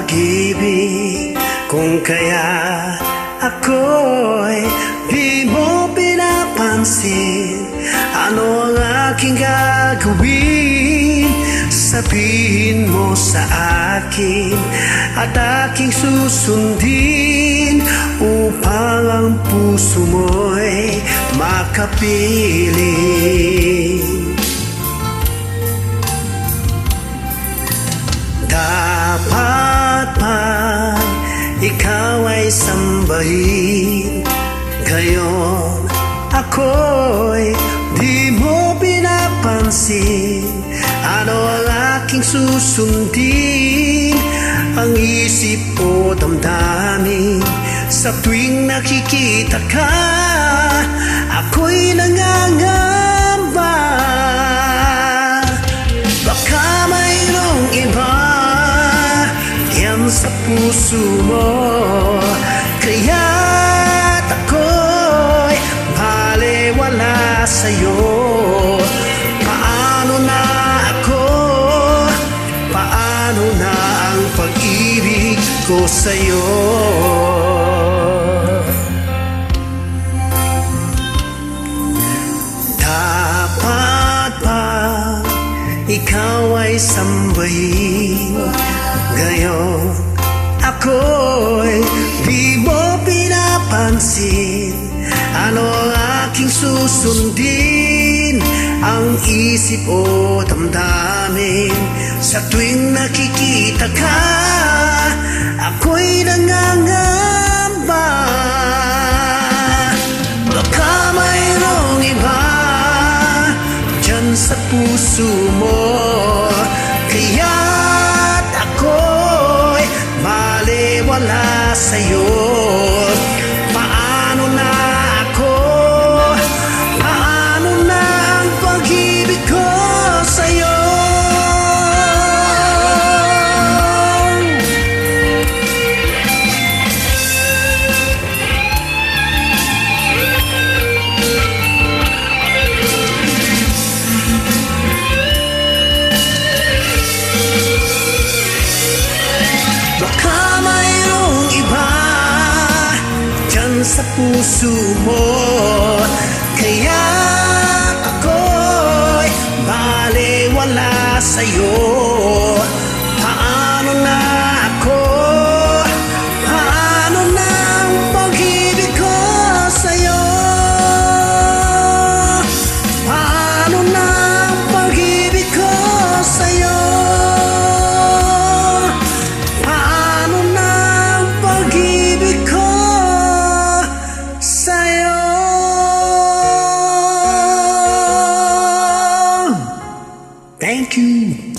pag-ibig, kung kaya ako'y di mo pinapansin. Ano ang aking gagawin? Sabihin mo sa akin at aking susundin, upang ang puso mo'y makapiling. Dapat pag ikaw ay sambahin, gayon ako'y di mo pinapansin. Ano ang aking susundin? Ang isip o damdamin, sa tuwing nakikita ka, ako'y nangangamba. Baka mayroong iba yan sa puso mo, kaya't ako'y balewala sa'yo. Paano na ako? Paano na ang pag-ibig ko sa'yo? Dapat ba ikaw ay sambahin, gayon ako'y di mo pinapansin. Ano ang aking susundin? Ang isip o damdamin, sa tuwing nakikita ka, ako'y nangangamba. Baka mayroong iba dyan sa puso mo, kaya't ako'y balewala sa'yo. Paano na ako? Paano na ang pag-ibig ko sa'yo? Baka mayroong iba dyan sa puso mo, kaya ako'y balewala sa'yo. Paano na ako? Paano na ang pag-ibig ko sa'yo? Paano na ang pag-ibig ko sa'yo? Paano na ang pag-ibig ko sa'yo? Thank you.